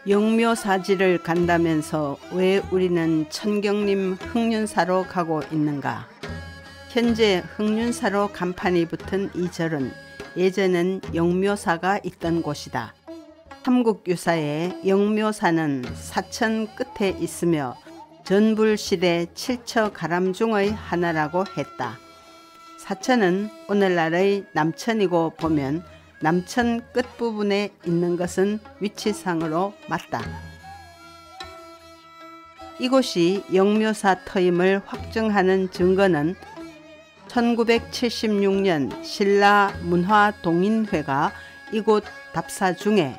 영묘사지를 간다면서 왜 우리는 천경림 흑륜사로 가고 있는가? 현재 흑륜사로 간판이 붙은 이 절은 예전엔 영묘사가 있던 곳이다. 삼국유사의 영묘사는 사천 끝에 있으며 전불시대 7처 가람 중의 하나라고 했다. 사천은 오늘날의 남천이고 보면 남천 끝부분에 있는 것은 위치상으로 맞다. 이곳이 영묘사 터임을 확증하는 증거는 1976년 신라문화동인회가 이곳 답사 중에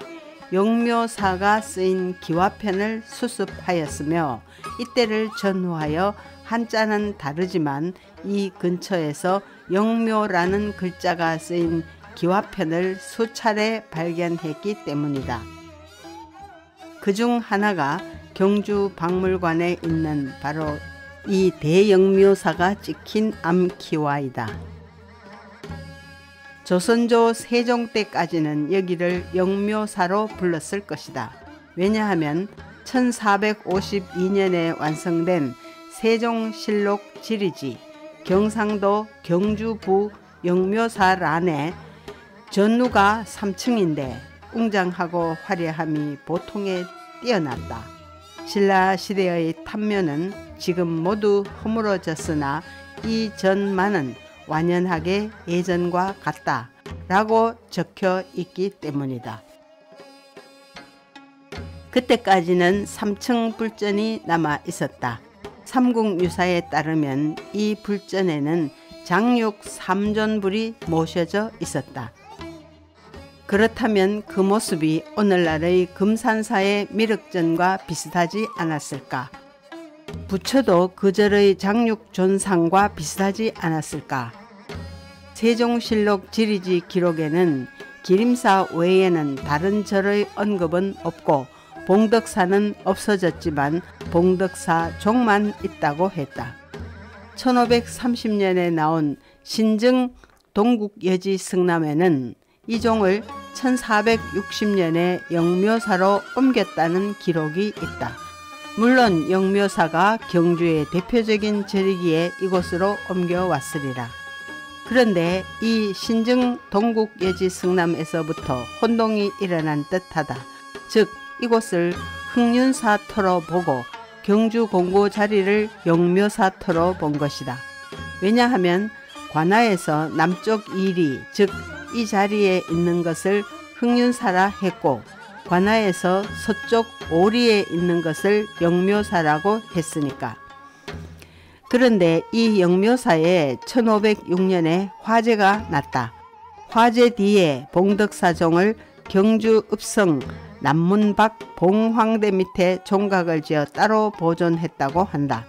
영묘사가 쓰인 기와편을 수습하였으며 이때를 전후하여 한자는 다르지만 이 근처에서 영묘라는 글자가 쓰인 기와편을 수차례 발견했기 때문이다. 그중 하나가 경주 박물관에 있는 바로 이 대영묘사가 찍힌 암기와이다. 조선조 세종 때까지는 여기를 영묘사로 불렀을 것이다. 왜냐하면 1452년에 완성된 세종실록 지리지 경상도 경주부 영묘사란에 전루가 3층인데 웅장하고 화려함이 보통에 뛰어났다. 신라시대의 탑묘는 지금 모두 허물어졌으나 이 전만은 완연하게 예전과 같다 라고 적혀 있기 때문이다. 그때까지는 3층 불전이 남아 있었다. 삼국유사에 따르면 이 불전에는 장육 3존불이 모셔져 있었다. 그렇다면 그 모습이 오늘날의 금산사의 미륵전과 비슷하지 않았을까? 부처도 그 절의 장육존상과 비슷하지 않았을까? 세종실록 지리지 기록에는 기림사 외에는 다른 절의 언급은 없고 봉덕사는 없어졌지만 봉덕사 종만 있다고 했다. 1530년에 나온 신증 동국여지 승남에는 이 종을 1460년에 영묘사로 옮겼다는 기록이 있다. 물론 영묘사가 경주의 대표적인 절이기에 이곳으로 옮겨왔으리라. 그런데 이 신증 동국여지 승남에서부터 혼동이 일어난 듯하다. 즉 이곳을 흑륜사터로 보고 경주 공고 자리를 영묘사터로 본 것이다. 왜냐하면 관하에서 남쪽 일이 즉 이 자리에 있는 것을 흑륜사라 했고 관하에서 서쪽 오리에 있는 것을 영묘사라고 했으니까. 그런데 이 영묘사에 1506년에 화재가 났다. 화재 뒤에 봉덕사종을 경주 읍성 남문박 봉황대 밑에 종각을 지어 따로 보존했다고 한다.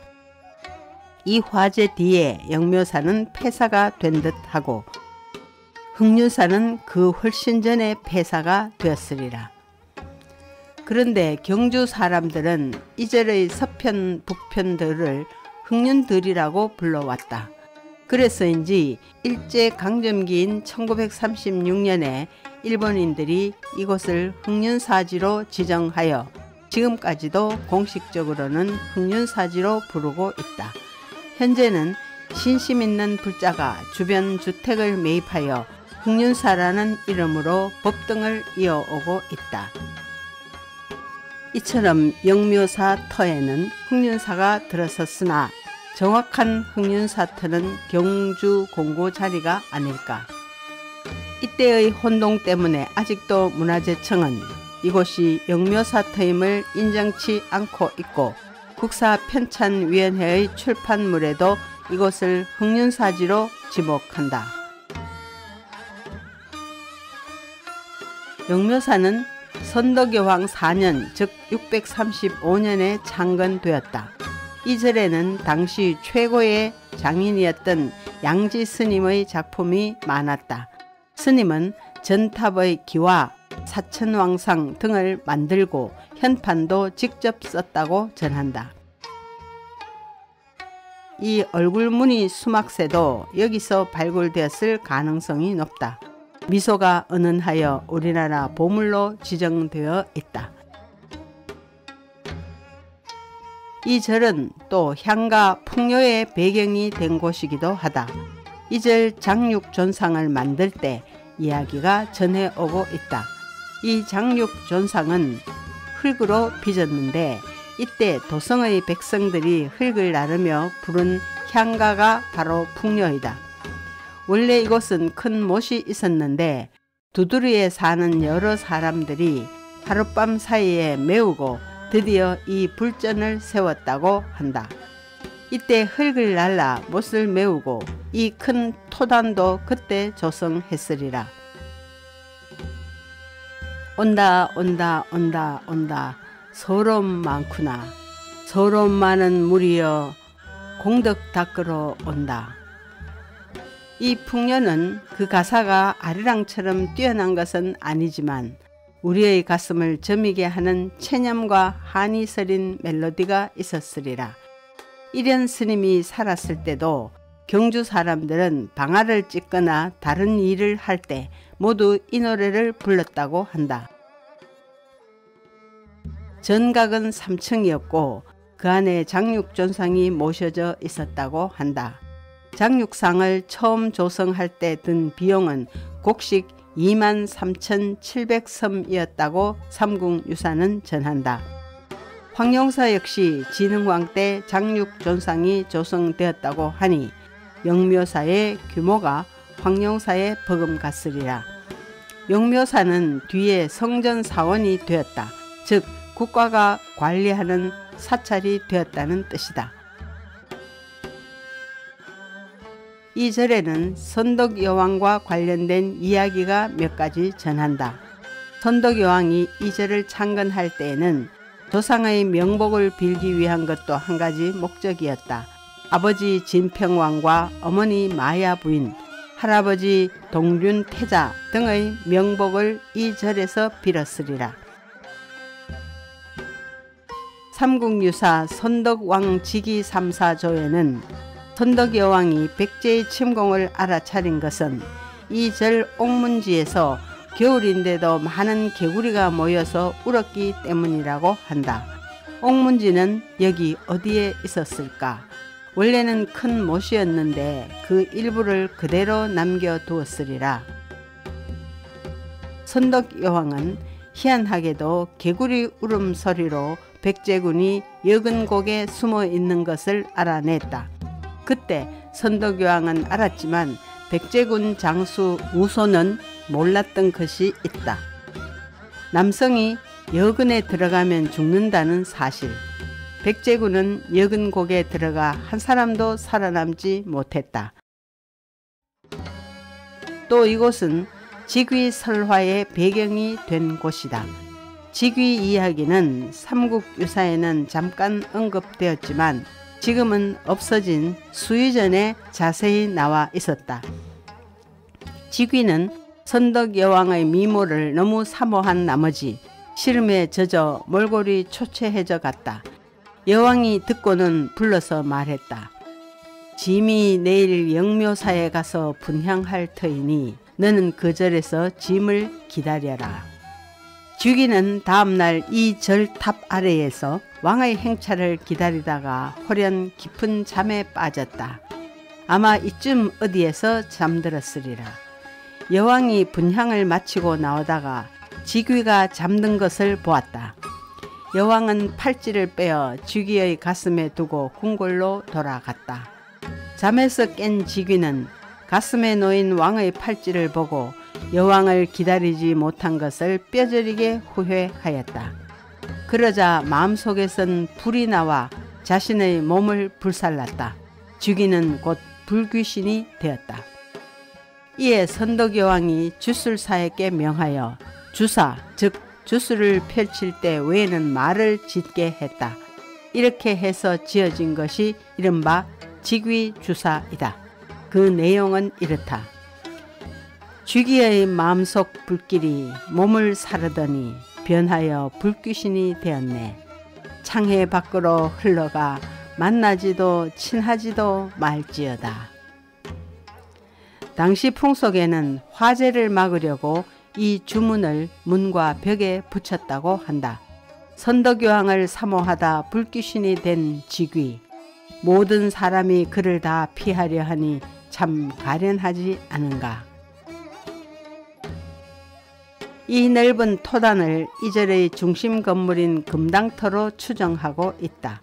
이 화재 뒤에 영묘사는 폐사가 된 듯하고 흑륜사는 그 훨씬 전에 폐사가 되었으리라. 그런데 경주 사람들은 이 절의 서편 북편들을 흑륜들이라고 불러왔다. 그래서인지 일제강점기인 1936년에 일본인들이 이곳을 흑륜사지로 지정하여 지금까지도 공식적으로는 흑륜사지로 부르고 있다. 현재는 신심 있는 불자가 주변 주택을 매입하여 흑륜사라는 이름으로 법등을 이어오고 있다. 이처럼 영묘사 터에는 흑륜사가 들어섰으나 정확한 흑륜사터는 경주 공고 자리가 아닐까. 이때의 혼동 때문에 아직도 문화재청은 이곳이 영묘사터임을 인정치 않고 있고 국사편찬위원회의 출판물에도 이곳을 흑륜사지로 지목한다. 영묘사는 선덕여왕 4년 즉 635년에 창건되었다. 이 절에는 당시 최고의 장인이었던 양지 스님의 작품이 많았다. 스님은 전탑의 기와 사천왕상 등을 만들고 현판도 직접 썼다고 전한다. 이 얼굴무늬 수막새도 여기서 발굴되었을 가능성이 높다. 미소가 은은하여 우리나라 보물로 지정되어 있다. 이 절은 또 향가 풍요의 배경이 된 곳이기도 하다. 이 절 장육존상을 만들 때 이야기가 전해오고 있다. 이 장육존상은 흙으로 빚었는데 이때 도성의 백성들이 흙을 나르며 부른 향가가 바로 풍요이다. 원래 이곳은 큰 못이 있었는데 두드리에 사는 여러 사람들이 하룻밤 사이에 메우고 드디어 이 불전을 세웠다고 한다. 이때 흙을 날라 못을 메우고 이 큰 토단도 그때 조성했으리라. 온다 온다 온다 온다 서러움 많구나. 서러움 많은 무리여 공덕 닦으러 온다. 이 풍년은 그 가사가 아리랑처럼 뛰어난 것은 아니지만 우리의 가슴을 저미게 하는 체념과 한이 서린 멜로디가 있었으리라. 일현 스님이 살았을 때도 경주 사람들은 방아를 찢거나 다른 일을 할 때 모두 이 노래를 불렀다고 한다. 전각은 3층이었고 그 안에 장육존상이 모셔져 있었다고 한다. 장육상을 처음 조성할 때 든 비용은 곡식 23,700섬이었다고 삼국유사는 전한다. 황룡사 역시 진흥왕 때 장육존상이 조성되었다고 하니 영묘사의 규모가 황룡사에 버금갔으리라. 영묘사는 뒤에 성전사원이 되었다. 즉 국가가 관리하는 사찰이 되었다는 뜻이다. 이 절에는 선덕여왕과 관련된 이야기가 몇 가지 전한다. 선덕여왕이 이 절을 창건할 때에는 조상의 명복을 빌기 위한 것도 한 가지 목적이었다. 아버지 진평왕과 어머니 마야 부인, 할아버지 동륜 태자 등의 명복을 이 절에서 빌었으리라. 삼국유사 선덕왕직위 3사조에는 선덕여왕이 백제의 침공을 알아차린 것은 이 절 옥문지에서 겨울인데도 많은 개구리가 모여서 울었기 때문이라고 한다. 옥문지는 여기 어디에 있었을까? 원래는 큰 못이었는데 그 일부를 그대로 남겨두었으리라. 선덕여왕은 희한하게도 개구리 울음소리로 백제군이 여근곡에 숨어 있는 것을 알아냈다. 그때 선덕여왕은 알았지만 백제군 장수 우소는 몰랐던 것이 있다. 남성이 여근에 들어가면 죽는다는 사실. 백제군은 여근곡에 들어가 한 사람도 살아남지 못했다. 또 이곳은 직위 설화의 배경이 된 곳이다. 직위 이야기는 삼국유사에는 잠깐 언급되었지만 지금은 없어진 수유전에 자세히 나와 있었다. 직위는 선덕여왕의 미모를 너무 사모한 나머지 시름에 젖어 몰골이 초췌해져 갔다. 여왕이 듣고는 불러서 말했다. 짐이 내일 영묘사에 가서 분향할 터이니 너는 그 절에서 짐을 기다려라. 직위는 다음날 이 절탑 아래에서 왕의 행차를 기다리다가 홀연 깊은 잠에 빠졌다. 아마 이쯤 어디에서 잠들었으리라. 여왕이 분향을 마치고 나오다가 직위가 잠든 것을 보았다. 여왕은 팔찌를 빼어 직위의 가슴에 두고 궁궐로 돌아갔다. 잠에서 깬 직위는 가슴에 놓인 왕의 팔찌를 보고 여왕을 기다리지 못한 것을 뼈저리게 후회하였다. 그러자 마음속에선 불이 나와 자신의 몸을 불살랐다. 직위는 곧 불귀신이 되었다. 이에 선덕여왕이 주술사에게 명하여 주사, 즉 주술을 펼칠 때 외에는 말을 짓게 했다. 이렇게 해서 지어진 것이 이른바 직위주사이다. 그 내용은 이렇다. 직위의 마음속 불길이 몸을 사르더니 변하여 불귀신이 되었네. 창해 밖으로 흘러가 만나지도 친하지도 말지어다. 당시 풍속에는 화재를 막으려고 이 주문을 문과 벽에 붙였다고 한다. 선덕여왕을 사모하다 불귀신이 된 직위. 모든 사람이 그를 다 피하려 하니 참 가련하지 않은가. 이 넓은 토단을 이 절의 중심 건물인 금당터로 추정하고 있다.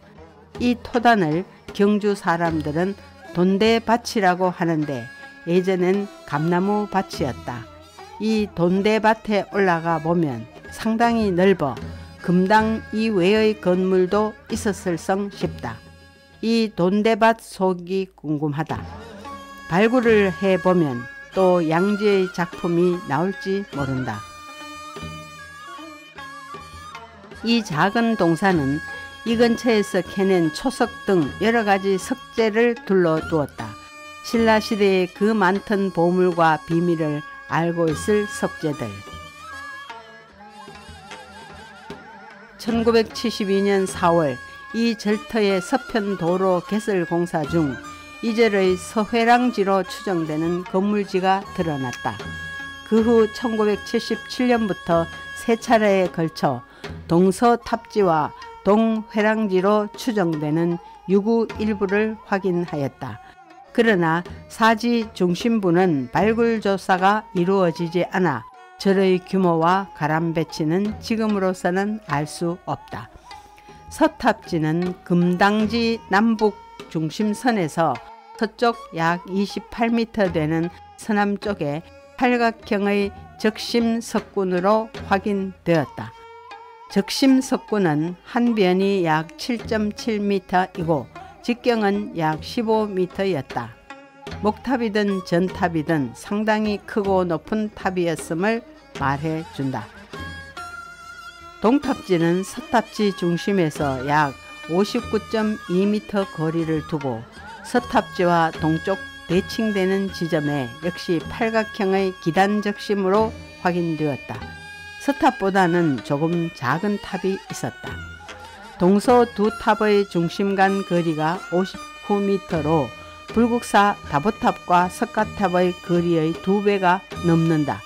이 토단을 경주 사람들은 돈대밭이라고 하는데 예전엔 감나무 밭이었다. 이 돈대밭에 올라가 보면 상당히 넓어 금당 이외의 건물도 있었을성 싶다. 이 돈대밭 속이 궁금하다. 발굴을 해보면 또 양지의 작품이 나올지 모른다. 이 작은 동산은 이 근처에서 캐낸 초석 등 여러 가지 석재를 둘러두었다. 신라시대의 그 많던 보물과 비밀을 알고 있을 석재들. 1972년 4월 이 절터의 서편 도로 개설 공사 중 이 절의 서회랑지로 추정되는 건물지가 드러났다. 그 후 1977년부터 세 차례에 걸쳐 동서탑지와 동회랑지로 추정되는 유구 일부를 확인하였다. 그러나 사지 중심부는 발굴 조사가 이루어지지 않아 절의 규모와 가람 배치는 지금으로서는 알 수 없다. 서탑지는 금당지 남북 중심선에서 서쪽 약 28m 되는 서남 쪽에 팔각형의 적심석군으로 확인되었다. 적심석군은 한 변이 약 7.7m이고 직경은 약 15m였다. 목탑이든 전탑이든 상당히 크고 높은 탑이었음을 말해준다. 동탑지는 서탑지 중심에서 약 59.2m 거리를 두고 서탑지와 동쪽 대칭되는 지점에 역시 팔각형의 기단 적심으로 확인되었다. 서탑보다는 조금 작은 탑이 있었다. 동서 두 탑의 중심 간 거리가 59m로 불국사 다보탑과 석가탑의 거리의 2배가 넘는다.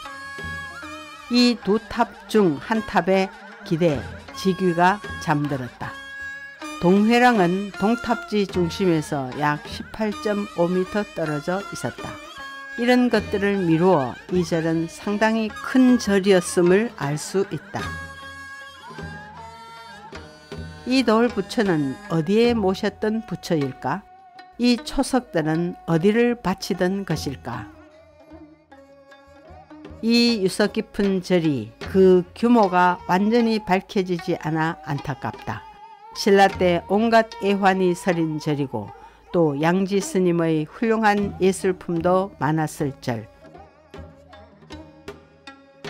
이 두 탑 중 한 탑에 기대, 직위가 잠들었다. 동회랑은 동탑지 중심에서 약 18.5m 떨어져 있었다. 이런 것들을 미루어 이 절은 상당히 큰 절이었음을 알 수 있다. 이 돌 부처는 어디에 모셨던 부처일까? 이 초석들은 어디를 바치던 것일까? 이 유서 깊은 절이 그 규모가 완전히 밝혀지지 않아 안타깝다. 신라 때 온갖 애환이 서린 절이고 또 양지 스님의 훌륭한 예술품도 많았을 절.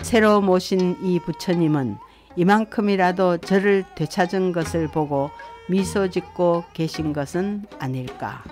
새로 모신 이 부처님은 이만큼이라도 절을 되찾은 것을 보고 미소 짓고 계신 것은 아닐까.